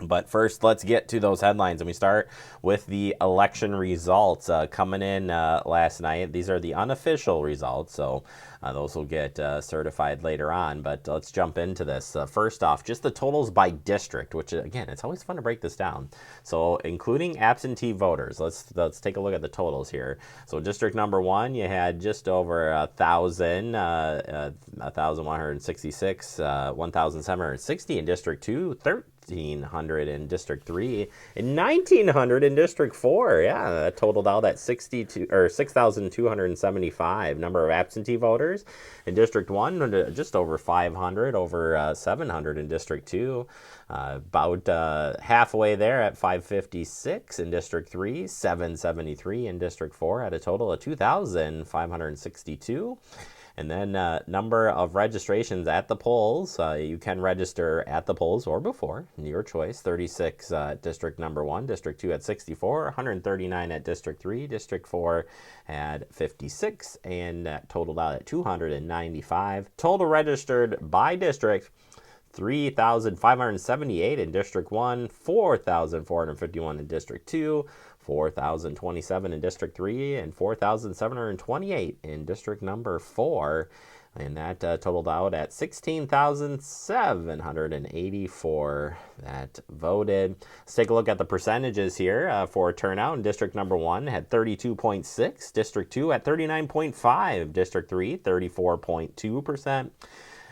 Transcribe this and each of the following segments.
But first, let's get to those headlines, and we start with the election results coming in last night. These are the unofficial results, so those will get certified later on. But let's jump into this. First off, just the totals by district, which again, it's always fun to break this down. So, including absentee voters, let's take a look at the totals here. So, district number 1, you had just over 1,166, 1,760 in district 2, 1,300 in District 3, and 1,900 in District 4. Yeah, that totaled out at 6,275 number of absentee voters. In District 1, just over 500, over 700 in District 2. About halfway there at 556 in District 3, 773 in District 4, at a total of 2,562. And then number of registrations at the polls. You can register at the polls or before, your choice. 36 District number 1, District 2 at 64, 139 at District 3, District 4 had 56, and that totaled out at 295. Total registered by district, 3,578 in District 1, 4,451 in District 2, 4,027 in District 3, and 4,728 in District number 4. And that totaled out at 16,784 that voted. Let's take a look at the percentages here for turnout. In District number 1 had 32.6, District 2 at 39.5, District 3 34.2%.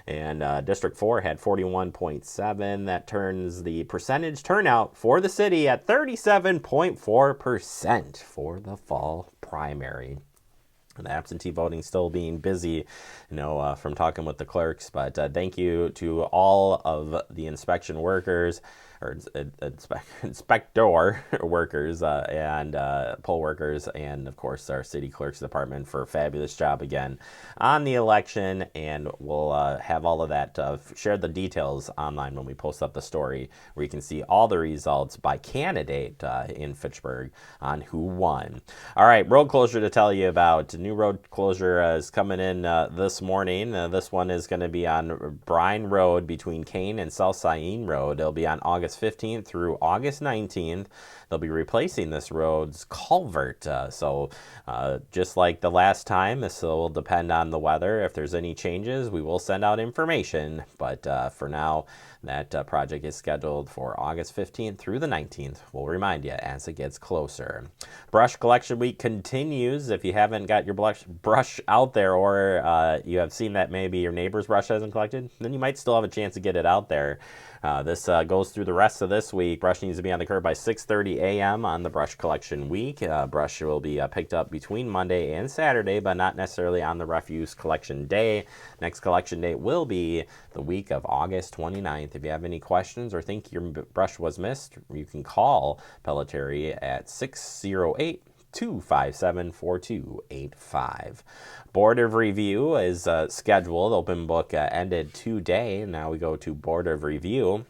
And District 4 had 41.7. That turns the percentage turnout for the city at 37.4% for the fall primary. The absentee voting still being busy, from talking with the clerks. But thank you to all of the inspection workers, or inspector workers and poll workers, and of course our city clerk's department for a fabulous job again on the election. And we'll have all of that, share the details online when we post up the story, where you can see all the results by candidate in Fitchburg on who won. All right, road closure to tell you about. New road closure is coming in this morning. This one is going to be on Brine Road between Kane and South Saline Road. It'll be on August 15th through August 19th. They'll be replacing this road's culvert. So just like the last time, this will depend on the weather. If there's any changes, we will send out information. But for now, that project is scheduled for August 15th through the 19th. We'll remind you as it gets closer. Brush collection week continues. If you haven't got your brush out there, or you have seen that maybe your neighbor's brush hasn't collected, then you might still have a chance to get it out there. This goes through the rest of this week. Brush needs to be on the curb by 6:30 a.m. on the brush collection week. Brush will be picked up between Monday and Saturday, but not necessarily on the refuse collection day. Next collection date will be the week of August 29th. If you have any questions or think your brush was missed, you can call Pelletieri at 608-257-4285. Board of Review is scheduled. Open book ended today. Now we go to Board of Review.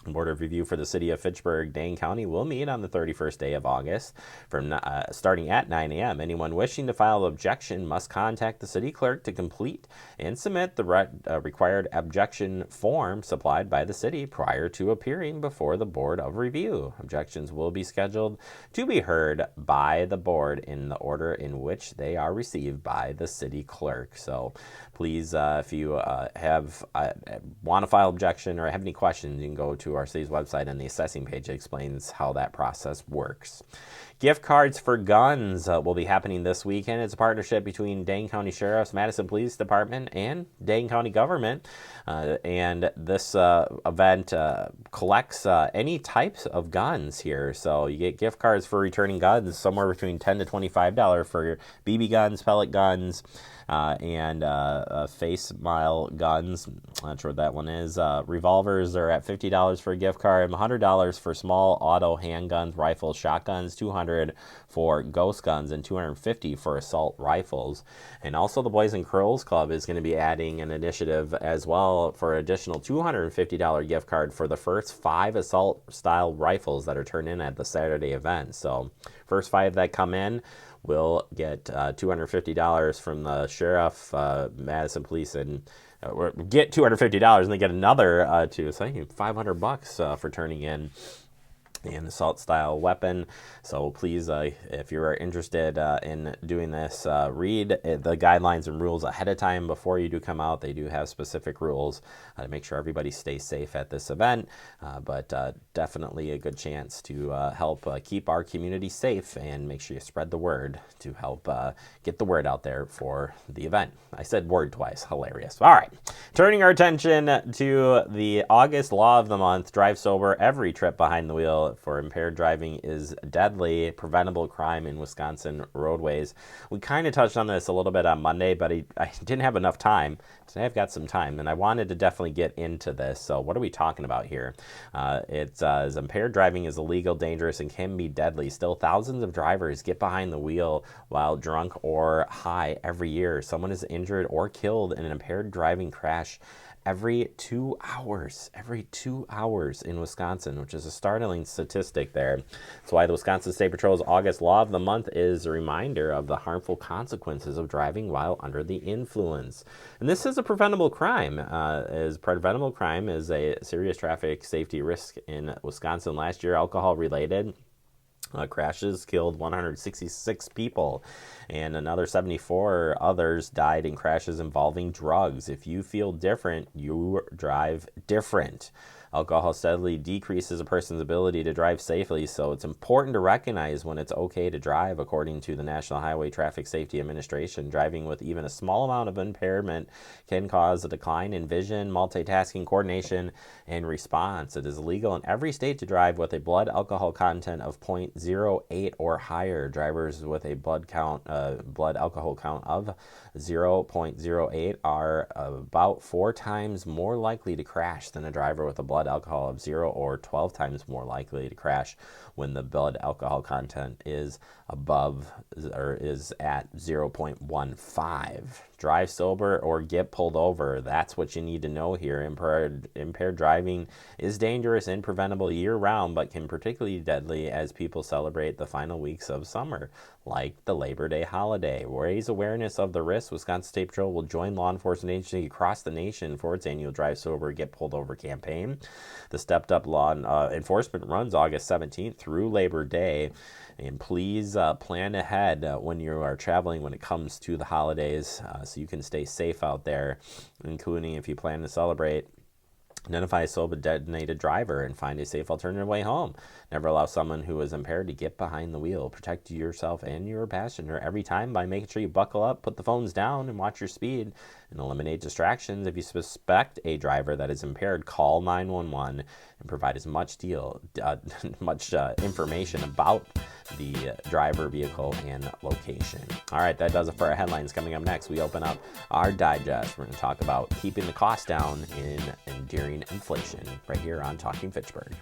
Board of Review for the City of Fitchburg, Dane County will meet on the 31st day of August from starting at 9 a.m. Anyone wishing to file an objection must contact the city clerk to complete and submit the required objection form supplied by the city prior to appearing before the Board of Review. Objections will be scheduled to be heard by the board in the order in which they are received by the city clerk. So please, if you want to file objection or have any questions, you can go to our city's website, and the assessing page explains how that process works. Gift cards for guns will be happening this weekend. It's a partnership between Dane County Sheriff's, Madison Police Department, and Dane County government. And this event collects any types of guns here. So you get gift cards for returning guns, somewhere between $10 to $25 for BB guns, pellet guns, and face mile guns. Not sure what that one is. Revolvers are at $50 for a gift card, $100 for small auto handguns, rifles, shotguns, $200 for ghost guns, and $250 for assault rifles. And also the Boys and Girls Club is going to be adding an initiative as well for an additional $250 gift card for the first 5 assault style rifles that are turned in at the Saturday event. So first 5 that come in will get $250 from the sheriff, Madison Police, and or get $250 and they get another to say $500 for turning in an assault style weapon. So please, if you are interested in doing this, read the guidelines and rules ahead of time before you do come out. They do have specific rules to make sure everybody stays safe at this event, but definitely a good chance to help keep our community safe and make sure you spread the word to help get the word out there for the event. I said word twice. Hilarious. All right. Turning our attention to the August law of the month, drive sober every trip behind the wheel for impaired driving is deadly, preventable crime in Wisconsin roadways. We kind of touched on this a little bit on Monday, but I didn't have enough time. Today I've got some time, and I wanted to definitely get into this. So what are we talking about here? It says impaired driving is illegal, dangerous, and can be deadly. Still, thousands of drivers get behind the wheel while drunk or high every year. Someone is injured or killed in an impaired driving crash every 2 hours in Wisconsin, which is a startling statistic there. That's why the Wisconsin State Patrol's August Law of the Month is a reminder of the harmful consequences of driving while under the influence. And this is a preventable crime. Preventable crime is a serious traffic safety risk in Wisconsin. Last year, alcohol-related crashes killed 166 people, and another 74 others died in crashes involving drugs. If you feel different, you drive different. Alcohol steadily decreases a person's ability to drive safely, so it's important to recognize when it's okay to drive. According to the National Highway Traffic Safety Administration, driving with even a small amount of impairment can cause a decline in vision, multitasking, coordination, and response. It is illegal in every state to drive with a blood alcohol content of 0.08 or higher. Drivers with a blood alcohol count of 0.08 are about 4 times more likely to crash than a driver with a blood alcohol of 0, or 12 times more likely to crash when the blood alcohol content is above or is at 0.15. Drive sober or get pulled over. That's what you need to know here. Impaired driving is dangerous and preventable year-round, but can particularly be deadly as people celebrate the final weeks of summer, like the Labor Day holiday. Raise awareness of the risks. Wisconsin State Patrol will join law enforcement agencies across the nation for its annual Drive Sober, Get Pulled Over campaign. The stepped-up law enforcement runs August 17th through Labor Day. And please plan ahead when you are traveling when it comes to the holidays so you can stay safe out there, including if you plan to celebrate. Identify a sober designated driver and find a safe alternative way home. Never allow someone who is impaired to get behind the wheel. Protect yourself and your passenger every time by making sure you buckle up, put the phones down, and watch your speed, and eliminate distractions. If you suspect a driver that is impaired, call 911 and provide as much information about the driver, vehicle, and location. All right, that does it for our headlines. Coming up next, we open up our digest. We're going to talk about keeping the cost down in enduring inflation right here on Talking Fitchburg.